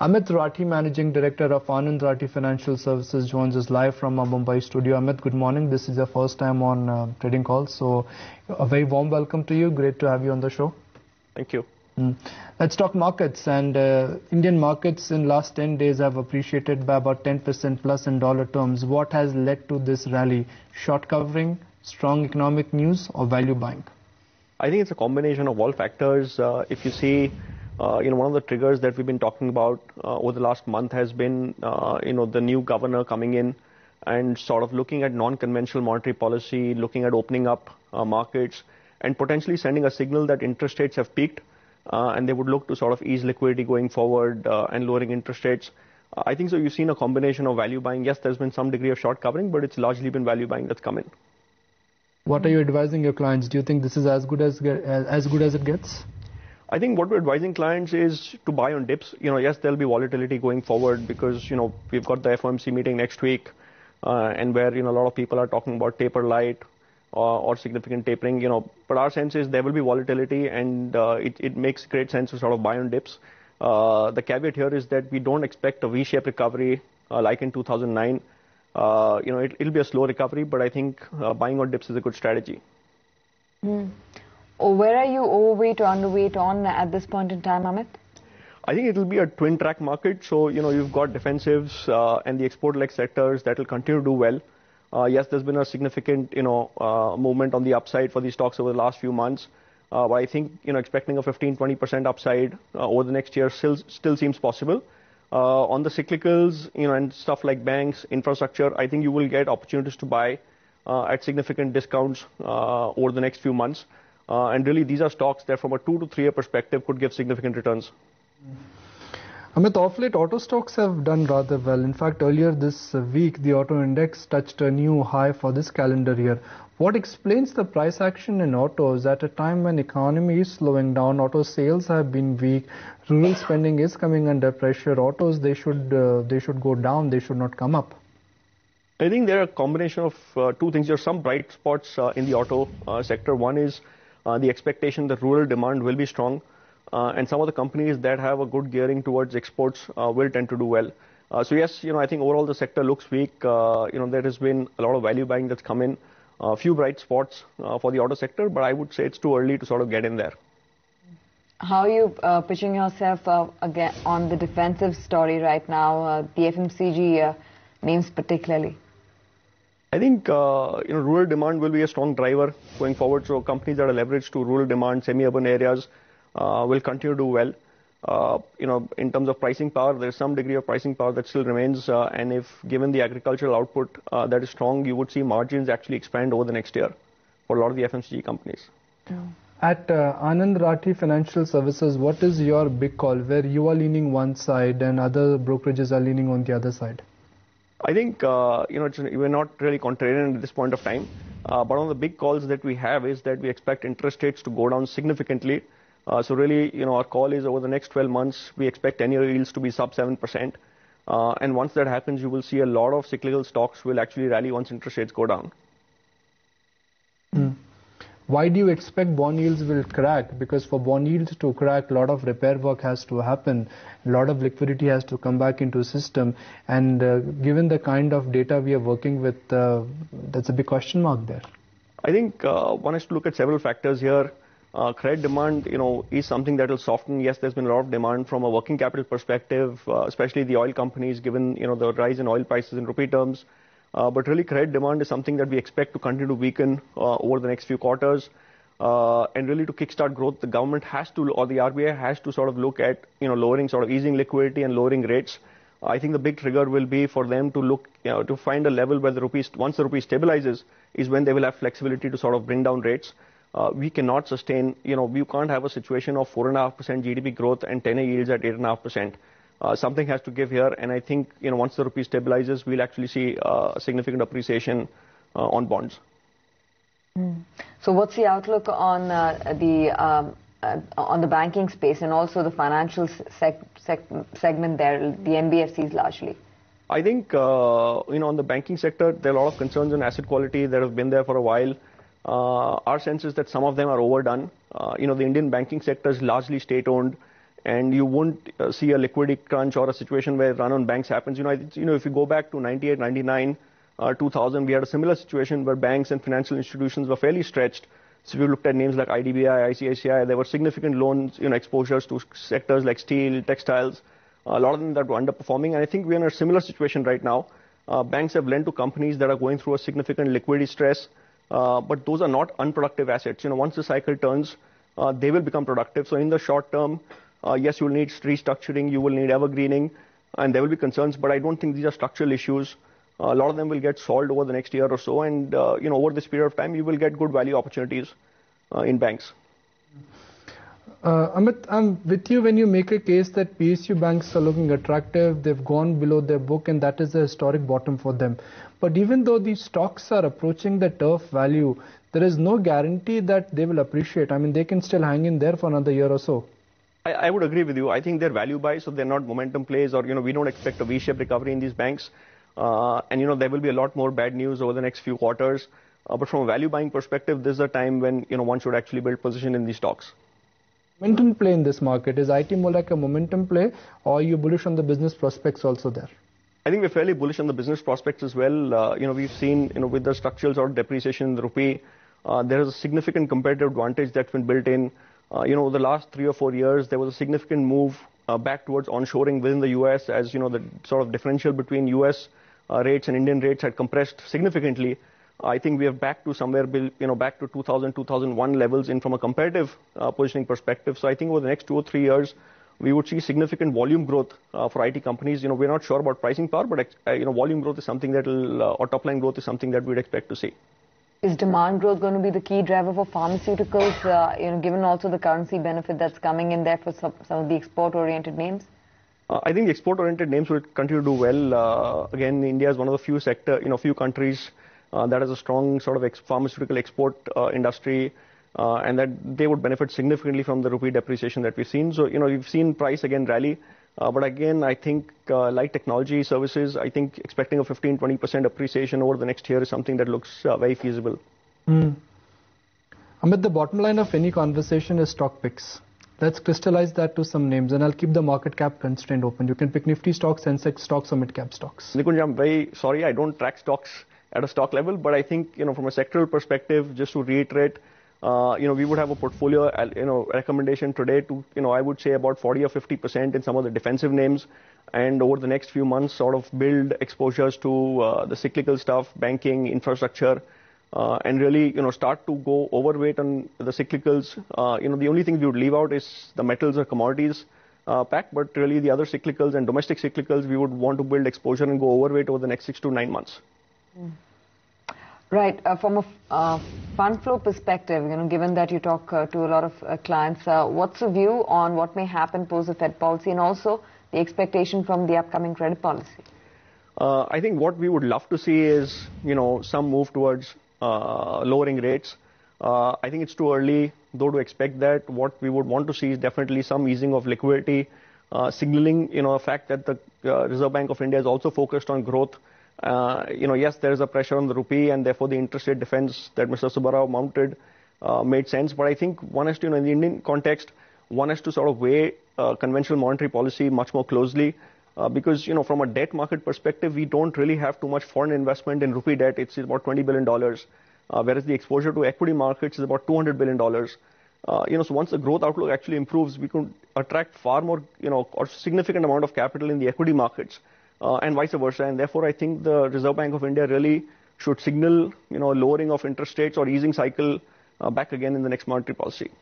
Amit Rathi, Managing Director of Anand Rathi Financial Services, joins us live from our Mumbai studio. Amit, good morning. This is your first time on Trading Call, so a very warm welcome to you. Great to have you on the show. Thank you. Let's talk markets. And Indian markets in last 10 days have appreciated by about 10% plus in dollar terms. What has led to this rally? Short covering, strong economic news, or value buying? I think it's a combination of all factors. If you see, one of the triggers that we've been talking about over the last month has been, the new governor coming in and sort of looking at non-conventional monetary policy, looking at opening up markets and potentially sending a signal that interest rates have peaked and they would look to sort of ease liquidity going forward and lowering interest rates. I think so. You've seen a combination of value buying. Yes, there's been some degree of short covering, but it's largely been value buying that's come in. What are you advising your clients? Do you think this is as good as it gets? I think what we're advising clients is to buy on dips. Yes, there'll be volatility going forward because, we've got the FOMC meeting next week and where, a lot of people are talking about taper light or significant tapering, but our sense is there will be volatility and it makes great sense to sort of buy on dips. The caveat here is that we don't expect a V-shaped recovery like in 2009. It'll be a slow recovery, but I think buying on dips is a good strategy. Where are you overweight or underweight on at this point in time, Amit? I think it'll be a twin track market. So, you've got defensives and the export-led sectors that will continue to do well. Yes, there's been a significant, movement on the upside for these stocks over the last few months. But I think, expecting a 15-20% upside over the next year still seems possible. On the cyclicals, and stuff like banks, infrastructure, I think you will get opportunities to buy at significant discounts over the next few months. And really, these are stocks that from a 2 to 3 year perspective could give significant returns. Amit, of late, auto stocks have done rather well. In fact, earlier this week, the auto index touched a new high for this calendar year. What explains the price action in autos at a time when economy is slowing down? Auto sales have been weak. Rural spending is coming under pressure. Autos, they should go down. They should not come up. I think there are a combination of two things. There are some bright spots in the auto sector. One is the expectation that rural demand will be strong. And some of the companies that have a good gearing towards exports will tend to do well. So yes, I think overall the sector looks weak. There has been a lot of value buying that's come in. A few bright spots for the auto sector, but I would say it's too early to sort of get in there. How are you pitching yourself again on the defensive story right now, the FMCG names particularly? I think rural demand will be a strong driver going forward. So companies that are leveraged to rural demand, semi-urban areas will continue to do well. In terms of pricing power, there's some degree of pricing power that still remains. And if given the agricultural output that is strong, you would see margins actually expand over the next year for a lot of the FMCG companies. At Anand Rathi Financial Services, what is your big call where you are leaning one side and other brokerages are leaning on the other side? I think, we're not really contrarian at this point of time. But one of the big calls that we have is that we expect interest rates to go down significantly. So really, our call is over the next 12 months, we expect 10-year yields to be sub 7%. And once that happens, you will see a lot of cyclical stocks will actually rally once interest rates go down. Why do you expect bond yields will crack? Because for bond yields to crack, a lot of repair work has to happen. A lot of liquidity has to come back into the system. And given the kind of data we are working with, that's a big question mark there. I think one has to look at several factors here. Credit demand, is something that will soften. Yes, there's been a lot of demand from a working capital perspective, especially the oil companies, given, the rise in oil prices in rupee terms. But really, credit demand is something that we expect to continue to weaken over the next few quarters. And really, to kickstart growth, the government has to, or the RBI has to sort of look at, lowering, sort of easing liquidity and lowering rates. I think the big trigger will be for them to look, to find a level where once the rupee stabilizes, is when they will have flexibility to sort of bring down rates. We cannot sustain, we can't have a situation of 4.5% GDP growth and 10-year yields at 8.5%. Something has to give here, and I think once the rupee stabilizes, we'll actually see a significant appreciation on bonds. So, what's the outlook on the banking space and also the financial segment there, the NBFCs largely? I think on the banking sector, there are a lot of concerns on asset quality that have been there for a while. Our sense is that some of them are overdone. The Indian banking sector is largely state-owned. and you won't see a liquidity crunch or a situation where run on banks happens. If you go back to 98, 99, 2000, we had a similar situation where banks and financial institutions were fairly stretched. So if you looked at names like IDBI, ICICI, there were significant loans, exposures to sectors like steel, textiles, a lot of them that were underperforming. And I think we're in a similar situation right now. Banks have lent to companies that are going through a significant liquidity stress, but those are not unproductive assets. Once the cycle turns, they will become productive. So in the short term, yes, you will need restructuring, you will need evergreening, and there will be concerns, but I don't think these are structural issues. A lot of them will get solved over the next year or so, and over this period of time, you will get good value opportunities in banks. Amit, I'm with you when you make a case that PSU banks are looking attractive, they've gone below their book, and that is the historic bottom for them. But even though these stocks are approaching the turf value, there is no guarantee that they will appreciate. I mean, they can still hang in there for another year or so. I would agree with you. I think they're value buys, so they're not momentum plays, or we don't expect a V-shaped recovery in these banks. And there will be a lot more bad news over the next few quarters. But from a value buying perspective, this is a time when one should actually build position in these stocks. Momentum play in this market, is IT more like a momentum play, or are you bullish on the business prospects also there? I think we're fairly bullish on the business prospects as well. We've seen with the structural sort of depreciation in the rupee, there is a significant competitive advantage that's been built in. Over the last 3 or 4 years, there was a significant move back towards onshoring within the US, as the sort of differential between US rates and Indian rates had compressed significantly. I think we are back to somewhere, back to 2000, 2001 levels from a competitive positioning perspective. So I think over the next 2 or 3 years, we would see significant volume growth for IT companies. We're not sure about pricing power, but volume growth is something that will, or top line growth is something that we'd expect to see. Is demand growth going to be the key driver for pharmaceuticals, given also the currency benefit that's coming in there for some of the export-oriented names? I think the export-oriented names will continue to do well. Again, India is one of the few countries that has a strong sort of pharmaceutical export industry, and that they would benefit significantly from the rupee depreciation that we've seen. So, we've seen price again rally. But again, I think like technology services, I think expecting a 15-20% appreciation over the next year is something that looks very feasible. Amit, the bottom line of any conversation is stock picks. Let's crystallize that to some names, and I'll keep the market cap constraint open. You can pick Nifty stocks, Sensex stocks, or mid-cap stocks. Nikunj, I'm very sorry, I don't track stocks at a stock level, but I think, from a sectoral perspective, just to reiterate, we would have a portfolio, recommendation today to, I would say about 40 or 50% in some of the defensive names, and over the next few months sort of build exposures to the cyclical stuff, banking, infrastructure, and really, start to go overweight on the cyclicals. The only thing we would leave out is the metals or commodities pack, but really the other cyclicals and domestic cyclicals, we would want to build exposure and go overweight over the next 6 to 9 months. Right. From a fund flow perspective, given that you talk to a lot of clients, what's the view on what may happen post the Fed policy, and also the expectation from the upcoming credit policy? I think what we would love to see is, some move towards lowering rates. I think it's too early, though, to expect that. What we would want to see is definitely some easing of liquidity, signaling, the fact that the Reserve Bank of India is also focused on growth. Yes, there is a pressure on the rupee, and therefore the interest rate defense that Mr. Subbarao mounted made sense. But I think one has to, in the Indian context, one has to sort of weigh conventional monetary policy much more closely. Because, from a debt market perspective, we don't really have too much foreign investment in rupee debt. It's about $20 billion, whereas the exposure to equity markets is about $200 billion. So once the growth outlook actually improves, we could attract far more, or significant amount of capital in the equity markets, and vice versa. And therefore, I think the Reserve Bank of India really should signal, lowering of interest rates or easing cycle back again in the next monetary policy.